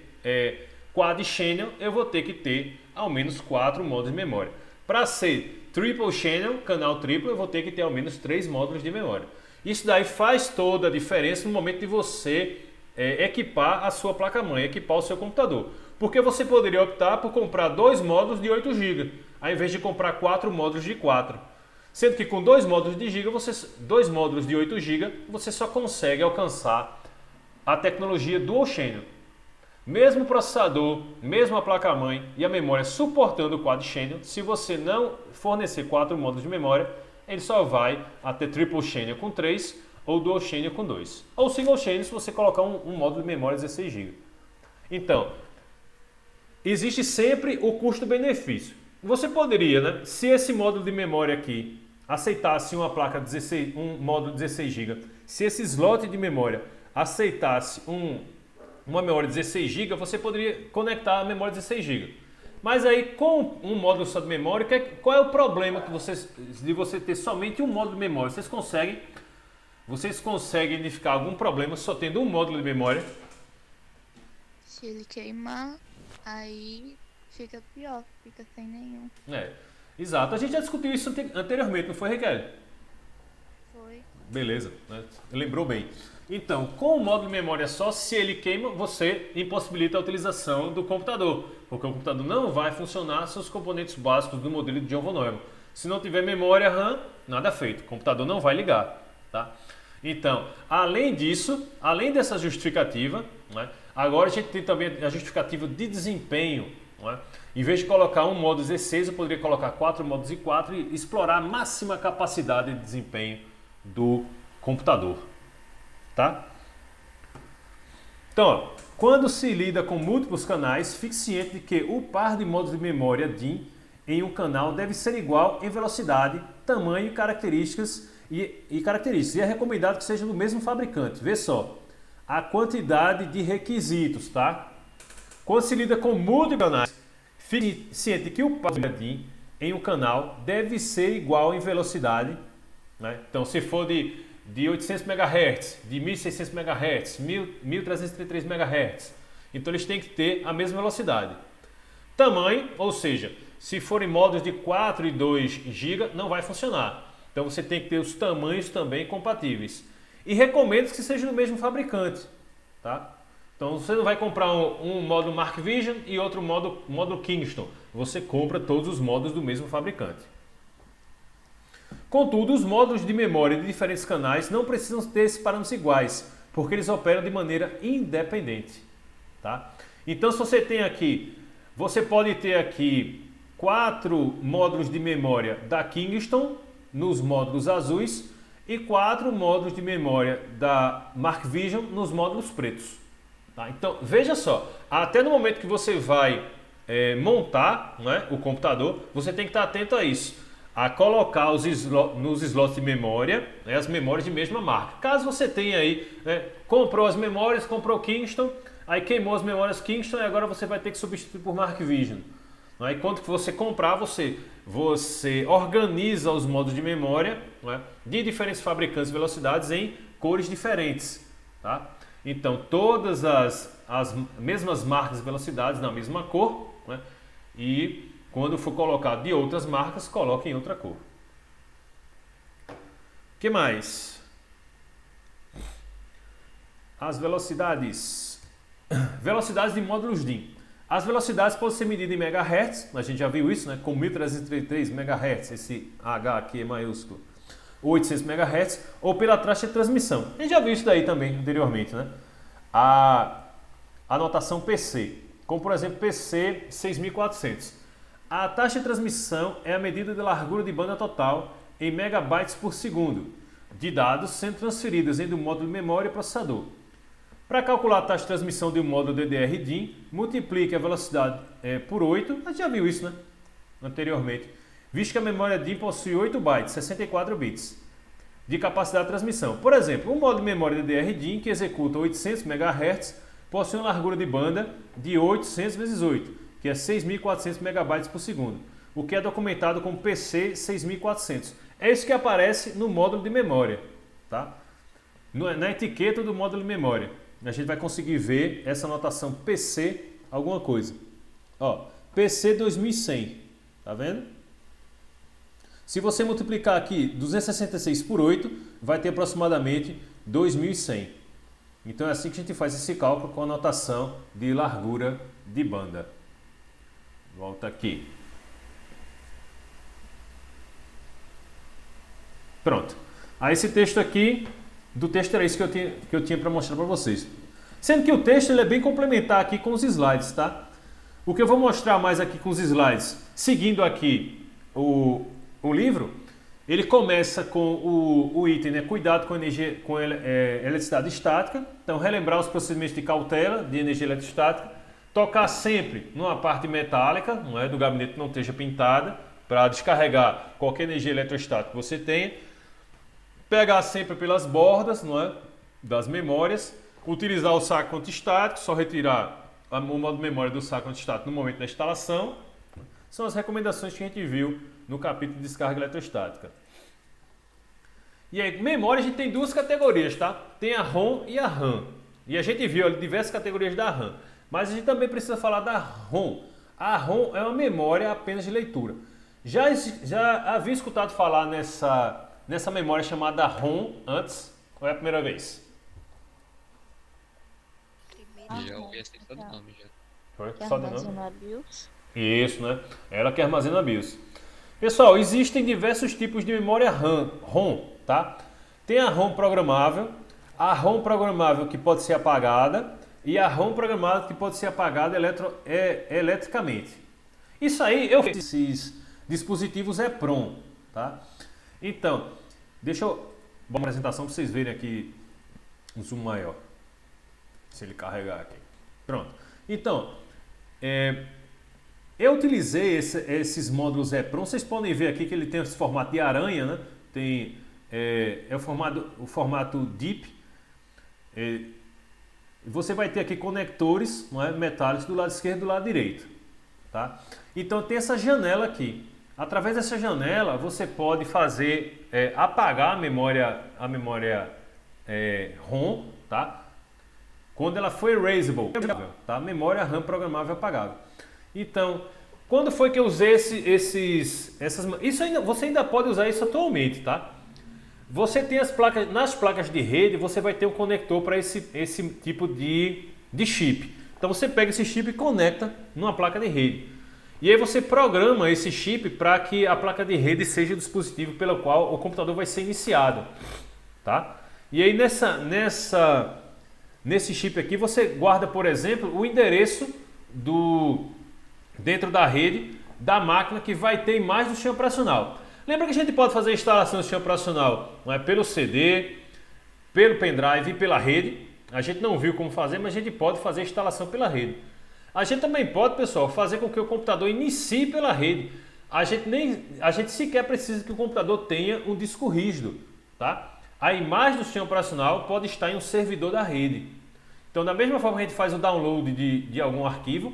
Quad Channel, eu vou ter que ter ao menos 4 modos de memória. Para ser Triple Channel, canal triplo, eu vou ter que ter ao menos 3 módulos de memória. Isso daí faz toda a diferença no momento de você equipar a sua placa-mãe, equipar o seu computador. Porque você poderia optar por comprar 2 módulos de 8 GB, ao invés de comprar 4 módulos de 4. Sendo que com 2 módulos de 8 GB, você só consegue alcançar a tecnologia Dual Channel. Mesmo o processador, mesmo a placa-mãe e a memória suportando o Quad Channel, se você não fornecer 4 módulos de memória, ele só vai até Triple Channel com 3 ou Dual Channel com 2. Ou Single Channel se você colocar um módulo de memória 16 GB. Então, existe sempre o custo-benefício. Você poderia, né, se esse módulo de memória aqui aceitasse uma placa um módulo 16 GB, se esse slot de memória aceitasse uma memória 16 GB, você poderia conectar a memória 16 GB. Mas aí com um módulo só de memória, qual é o problema de você ter somente um módulo de memória? Vocês conseguem identificar algum problema só tendo um módulo de memória? Se ele queimar, aí fica pior, fica sem nenhum. Exato. A gente já discutiu isso anteriormente, não foi, Raquel? Foi. Beleza, né? Lembrou bem. Então, com o módulo de memória só, se ele queima, você impossibilita a utilização do computador, porque o computador não vai funcionar sem os componentes básicos do modelo de John von Neumann. Se não tiver memória RAM, nada feito, o computador não vai ligar. Tá? Então, além disso, além dessa justificativa, né, agora a gente tem também a justificativa de desempenho. Né? Em vez de colocar um módulo 16, eu poderia colocar 4 módulos e 4 e explorar a máxima capacidade de desempenho do computador. Tá? Então, ó, quando se lida com múltiplos canais, fique ciente de que o par de módulos de memória DIMM em um canal deve ser igual em velocidade, tamanho e características. E é recomendado que seja do mesmo fabricante. Vê só, a quantidade de requisitos, tá? Quando se lida com múltiplos canais, fique ciente de que o par de DIMM em um canal deve ser igual em velocidade, né? Então, se for de 800 MHz, de 1600 MHz, 1333 MHz. Então eles têm que ter a mesma velocidade. Tamanho, ou seja, se forem módulos de 4 e 2 GB, não vai funcionar. Então você tem que ter os tamanhos também compatíveis. E recomendo que seja do mesmo fabricante. Tá? Então você não vai comprar um módulo Mark Vision e outro módulo Kingston. Você compra todos os módulos do mesmo fabricante. Contudo, os módulos de memória de diferentes canais não precisam ter esses parâmetros iguais, porque eles operam de maneira independente. Tá? Então, se você tem aqui, você pode ter aqui 4 módulos de memória da Kingston nos módulos azuis e 4 módulos de memória da Mark Vision nos módulos pretos. Tá? Então, veja só, até no momento que você vai montar, né, o computador, você tem que estar atento a isso. A colocar nos slots de memória, né, as memórias de mesma marca. Caso você tenha aí, comprou as memórias, comprou Kingston, aí queimou as memórias Kingston e agora você vai ter que substituir por Mark Vision. Aí quando que você comprar, você organiza os módulos de memória, né, de diferentes fabricantes e velocidades em cores diferentes. Tá? Então todas as mesmas marcas e velocidades na mesma cor, né, E quando for colocado de outras marcas, coloque em outra cor. O que mais? As velocidades. Velocidades de módulos DIN. As velocidades podem ser medidas em MHz, a gente já viu isso, né? Com 1333 MHz, esse H aqui é maiúsculo, 800 MHz, ou pela taxa de transmissão. A gente já viu isso daí também anteriormente, né? A notação PC, como por exemplo PC 6400. A taxa de transmissão é a medida de largura de banda total em megabytes por segundo de dados sendo transferidos entre o módulo de memória e processador. Para calcular a taxa de transmissão de um módulo DDR-DIN, multiplique a velocidade por 8, a gente já viu isso, né? Anteriormente. Visto que a memória DIN possui 8 bytes, 64 bits de capacidade de transmissão. Por exemplo, um módulo de memória DDR-DIN que executa 800 MHz possui uma largura de banda de 800 vezes 8, que é 6.400 megabytes por segundo, o que é documentado como PC 6400. É isso que aparece no módulo de memória, tá? Na etiqueta do módulo de memória. A gente vai conseguir ver essa notação PC alguma coisa. Ó, PC 2100, tá vendo? Se você multiplicar aqui 266 por 8, vai ter aproximadamente 2100. Então é assim que a gente faz esse cálculo com a notação de largura de banda. Volta aqui. Pronto. Aí esse texto aqui, do texto era isso que eu tinha para mostrar para vocês. Sendo que o texto ele é bem complementar aqui com os slides, tá? O que eu vou mostrar mais aqui com os slides, seguindo aqui o livro, ele começa com o item, né? Cuidado com energia, com eletricidade estática. Então, relembrar os procedimentos de cautela de energia eletrostática. Tocar sempre numa parte metálica, não é? Do gabinete que não esteja pintada, para descarregar qualquer energia eletrostática que você tenha. Pegar sempre pelas bordas, não é? Das memórias. Utilizar o saco antistático, só retirar o modo de memória do saco antistático no momento da instalação. São as recomendações que a gente viu no capítulo de descarga eletrostática. E aí, memória a gente tem duas categorias, tá? Tem a ROM e a RAM. E a gente viu ali diversas categorias da RAM. Mas a gente também precisa falar da ROM. A ROM é uma memória apenas de leitura. Já havia escutado falar nessa memória chamada ROM antes? Ou é a primeira vez? Já ouvi esse nome já. Foi? Que Só de nome? armazena BIOS. Isso, né? Ela que armazena BIOS. Pessoal, existem diversos tipos de memória ROM, tá? Tem a ROM programável, que pode ser apagada e a ROM programável que pode ser apagada eletricamente. Isso aí, esses dispositivos EPROM, tá? Então, deixa eu dar uma apresentação para vocês verem aqui um zoom maior. Se ele carregar aqui. Pronto. Então, eu utilizei esses módulos EPROM. Vocês podem ver aqui que ele tem esse formato de aranha, né? Tem o formato DIP. Você vai ter aqui conectores, não é, metálicos do lado esquerdo e do lado direito, tá? Então tem essa janela aqui. Através dessa janela você pode fazer apagar a memória ROM, tá? Quando ela foi erasable, tá? Memória RAM programável apagável. Então, quando foi que eu usei isso ainda, você ainda pode usar isso atualmente, tá? Você tem nas placas de rede, você vai ter um conector para esse tipo de chip. Então você pega esse chip e conecta numa placa de rede. E aí você programa esse chip para que a placa de rede seja o dispositivo pelo qual o computador vai ser iniciado, tá? E aí nesse chip aqui você guarda, por exemplo, o endereço dentro da rede da máquina que vai ter imagem do sistema operacional. Lembra que a gente pode fazer a instalação do sistema operacional, não é, pelo CD, pelo pendrive e pela rede. A gente não viu como fazer, mas a gente pode fazer a instalação pela rede. A gente também pode, pessoal, fazer com que o computador inicie pela rede. A gente sequer precisa que o computador tenha um disco rígido, tá? A imagem do sistema operacional pode estar em um servidor da rede. Então, da mesma forma que a gente faz o download de algum arquivo,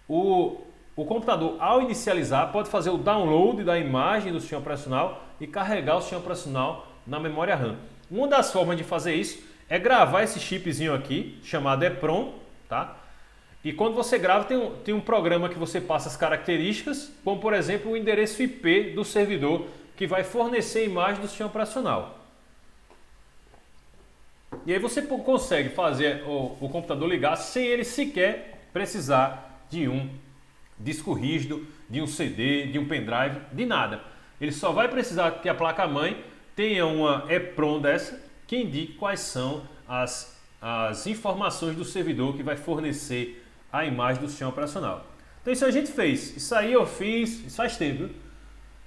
o computador, ao inicializar, pode fazer o download da imagem do sistema operacional e carregar o sistema operacional na memória RAM. Uma das formas de fazer isso é gravar esse chipzinho aqui, chamado EPROM, tá? E quando você grava, tem um programa que você passa as características, como por exemplo o endereço IP do servidor que vai fornecer a imagem do sistema operacional. E aí você consegue fazer o computador ligar sem ele sequer precisar de um disco rígido, de um CD, de um pendrive, de nada. Ele só vai precisar que a placa-mãe tenha uma EPROM dessa que indique quais são as informações do servidor que vai fornecer a imagem do sistema operacional. Então isso a gente fez. Isso aí eu fiz, isso faz tempo, viu?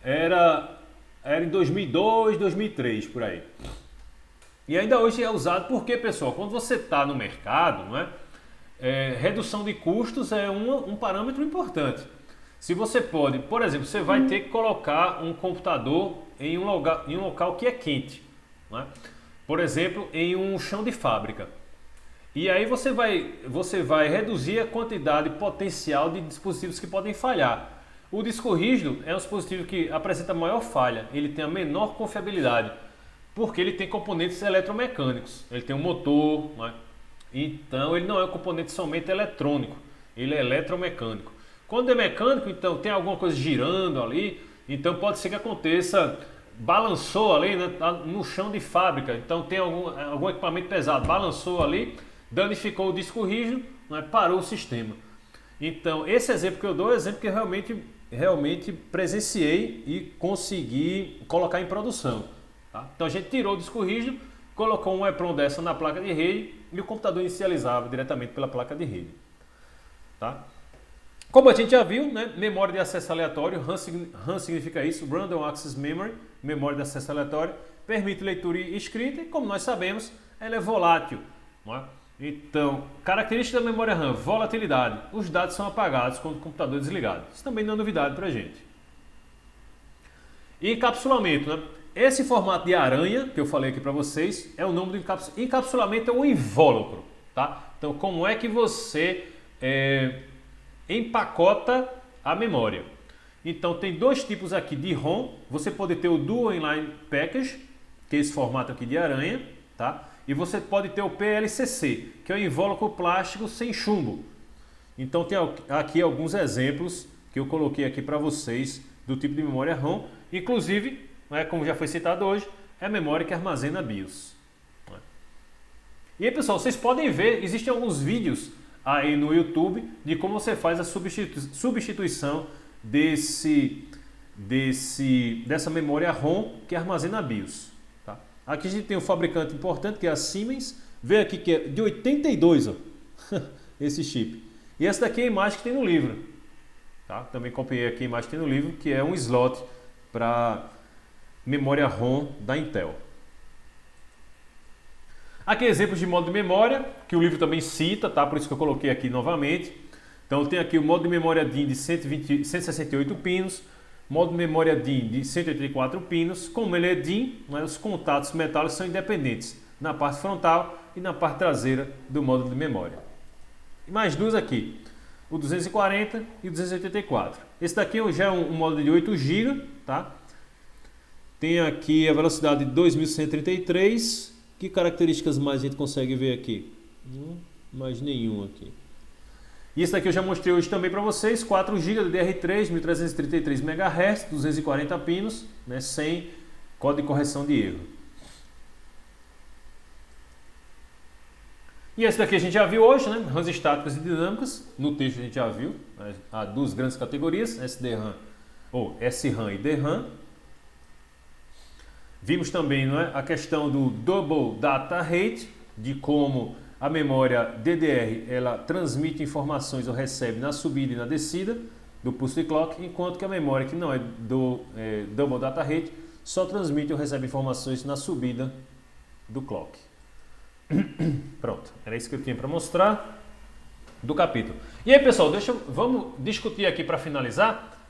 Era em 2002, 2003, por aí. E ainda hoje é usado porque, pessoal, quando você está no mercado, não é? Redução de custos é um parâmetro importante. Se você pode, por exemplo, você vai ter que colocar um computador em um local que é quente, não é? Por exemplo, em um chão de fábrica. E aí você vai reduzir a quantidade potencial de dispositivos que podem falhar. O disco rígido é um dispositivo que apresenta maior falha, ele tem a menor confiabilidade, porque ele tem componentes eletromecânicos, ele tem um motor, não é? Então ele não é um componente somente eletrônico, ele é eletromecânico. Quando é mecânico, então tem alguma coisa girando ali, então pode ser que aconteça, balançou ali, né, no chão de fábrica, então tem algum equipamento pesado, balançou ali, danificou o disco rígido, né, parou o sistema. Então esse exemplo que eu dou é um exemplo que eu realmente presenciei e consegui colocar em produção. Tá? Então a gente tirou o disco rígido, colocou um EPROM dessa na placa de rede e o computador inicializava diretamente pela placa de rede. Tá? Como a gente já viu, né, memória de acesso aleatório, RAM significa isso, Random Access Memory, memória de acesso aleatório, permite leitura e escrita e, como nós sabemos, ela é volátil. Não é? Então, característica da memória RAM, volatilidade. Os dados são apagados quando o computador é desligado. Isso também não é novidade para a gente. E encapsulamento, né? Esse formato de aranha que eu falei aqui para vocês é o nome do encapsulamento. Encapsulamento é um invólucro, tá? Então, como é que você empacota a memória? Então, tem dois tipos aqui de ROM. Você pode ter o Dual Inline Package, que é esse formato aqui de aranha, tá? E você pode ter o PLCC, que é o invólucro plástico sem chumbo. Então, tem aqui alguns exemplos que eu coloquei aqui para vocês do tipo de memória ROM. Inclusive, como já foi citado hoje, é a memória que armazena BIOS. E aí, pessoal, vocês podem ver, existem alguns vídeos aí no YouTube de como você faz a substituição dessa memória ROM que armazena BIOS. Tá? Aqui a gente tem um fabricante importante que é a Siemens. Vê aqui que é de 82, ó, esse chip. E essa daqui é a imagem que tem no livro. Tá? Também copiei aqui a imagem que tem no livro, que é um slot para memória ROM da Intel. Aqui exemplos de modo de memória, que o livro também cita, tá? Por isso que eu coloquei aqui novamente. Então tem aqui o modo de memória DIN de 168 pinos, modo de memória DIN de 184 pinos. Como ele é DIN, os contatos metálicos são independentes na parte frontal e na parte traseira do módulo de memória. E mais duas aqui, o 240 e o 284. Esse daqui já é um módulo de 8 GB, tá? Tem aqui a velocidade de 2133. Que características mais a gente consegue ver aqui? Mais nenhum aqui. E esse daqui eu já mostrei hoje também para vocês. 4 GB DDR3, 1333 MHz, 240 pinos, né, sem código de correção de erro. E esse daqui a gente já viu hoje, né? RAMs estáticas e dinâmicas. No texto a gente já viu. Há duas grandes categorias, SDRAM ou SRAM e DRAM. Vimos também, não é, a questão do Double Data Rate, de como a memória DDR ela transmite informações ou recebe na subida e na descida do pulse de clock, enquanto que a memória que não é do Double Data Rate só transmite ou recebe informações na subida do clock. Pronto, era isso que eu tinha para mostrar do capítulo. E aí, pessoal, vamos discutir aqui para finalizar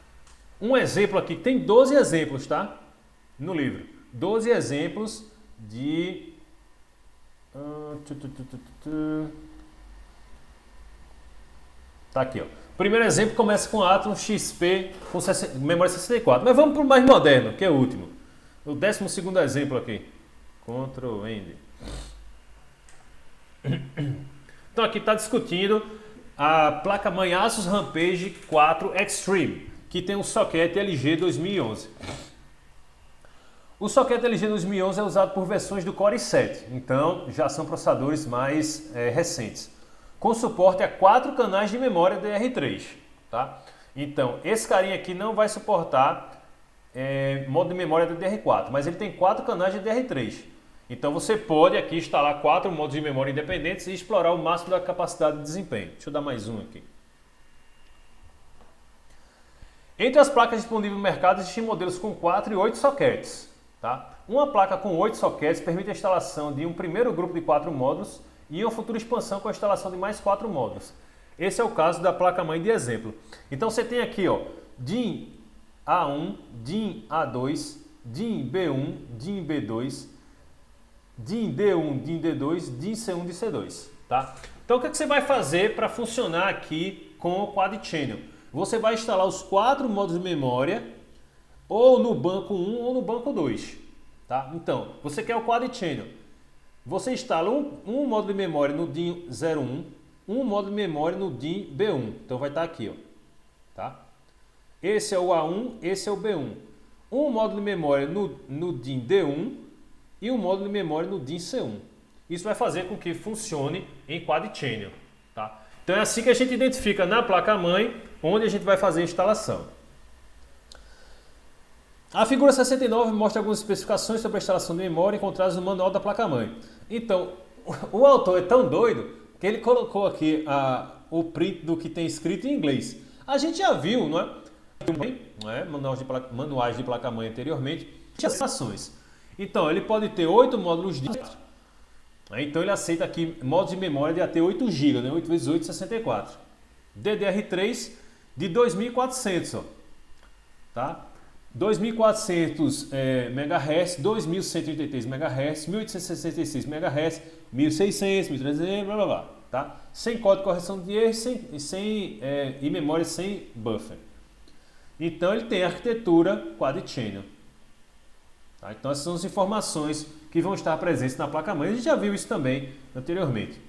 um exemplo aqui. Tem 12 exemplos, tá? No livro. 12 exemplos de... Tá aqui, ó. O primeiro exemplo começa com Atom XP com memória 64. Mas vamos para o mais moderno, que é o último. O 12º exemplo aqui. Ctrl End. Então aqui está discutindo a placa-mãe Asus Rampage 4 Extreme, que tem um socket LG 2011. O socket LG 2011 é usado por versões do Core i7, então já são processadores mais recentes, com suporte a 4 canais de memória DR3. Tá? Então, esse carinha aqui não vai suportar modo de memória DDR4, mas ele tem 4 canais de DDR3. Então você pode aqui instalar 4 modos de memória independentes e explorar o máximo da capacidade de desempenho. Deixa eu dar mais um aqui. Entre as placas disponíveis no mercado existem modelos com 4 e 8 sockets. Tá? Uma placa com 8 sockets permite a instalação de um primeiro grupo de 4 módulos e uma futura expansão com a instalação de mais 4 módulos. Esse é o caso da placa-mãe de exemplo. Então você tem aqui, ó, DIN A1, DIN A2, DIN B1, DIN B2, DIN D1, DIN D2, DIN C1, DIN C2. Tá? Então o que você vai fazer para funcionar aqui com o Quad Channel? Você vai instalar os 4 modos de memória ou no banco 1 ou no banco 2. Tá? Então, você quer o Quad Channel. Você instala um módulo de memória no DIN 01, um módulo de memória no DIN B1. Então vai estar aqui, ó. Tá? Esse é o A1, esse é o B1. Um módulo de memória no DIN D1 e um módulo de memória no DIN C1. Isso vai fazer com que funcione em Quad Channel. Tá? Então é assim que a gente identifica na placa-mãe onde a gente vai fazer a instalação. A figura 69 mostra algumas especificações sobre a instalação de memória encontradas no manual da placa-mãe. Então, o autor é tão doido que ele colocou aqui o print do que tem escrito em inglês. A gente já viu, não é? Manuais de placa-mãe anteriormente, tinha ações. Então, ele pode ter 8 módulos de... Então, ele aceita aqui módulos de memória de até 8 GB, né? 8 × 8, 64. DDR3 de 2400, ó. Tá? 2400 MHz, 2133 MHz, 1866 MHz, 1600, 1300, blá blá blá, tá? Sem código de correção de erro e memória sem buffer. Então ele tem arquitetura Quad Channel. Tá? Então essas são as informações que vão estar presentes na placa-mãe. A gente já viu isso também anteriormente.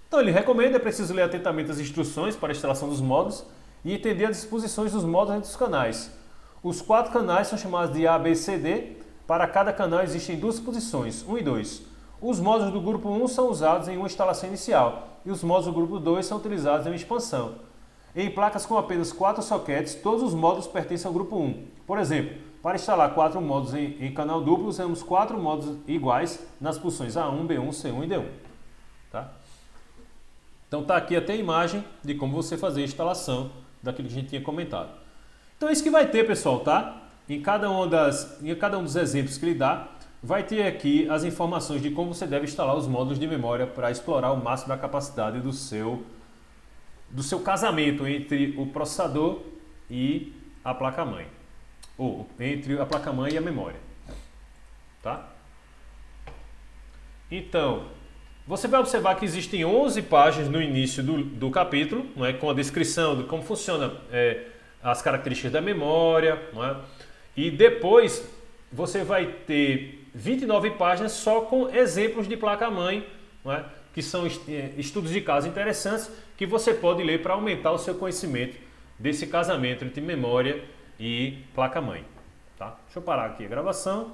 Então ele recomenda, é preciso ler atentamente as instruções para a instalação dos módulos e entender as disposições dos módulos entre os canais. Os 4 canais são chamados de A, B, C, D. Para cada canal existem 2 posições, 1 e 2. Os módulos do grupo 1 são usados em uma instalação inicial e os módulos do grupo 2 são utilizados em uma expansão. Em placas com apenas 4 sockets, todos os módulos pertencem ao grupo 1. Por exemplo, para instalar 4 módulos em canal duplo, usamos 4 módulos iguais nas posições A1, B1, C1 e D1. Tá? Então está aqui até a imagem de como você fazer a instalação daquilo que a gente tinha comentado. Então é isso que vai ter, pessoal, tá? Em cada um dos exemplos que ele dá, vai ter aqui as informações de como você deve instalar os módulos de memória para explorar o máximo da capacidade do seu casamento entre o processador e a placa-mãe. Ou entre a placa-mãe e a memória. Tá? Então, você vai observar que existem 11 páginas no início do capítulo, não é? Com a descrição de como funciona as características da memória, não é? E depois você vai ter 29 páginas só com exemplos de placa-mãe, não é? Que são estudos de caso interessantes que você pode ler para aumentar o seu conhecimento desse casamento entre memória e placa-mãe. Tá? Deixa eu parar aqui a gravação.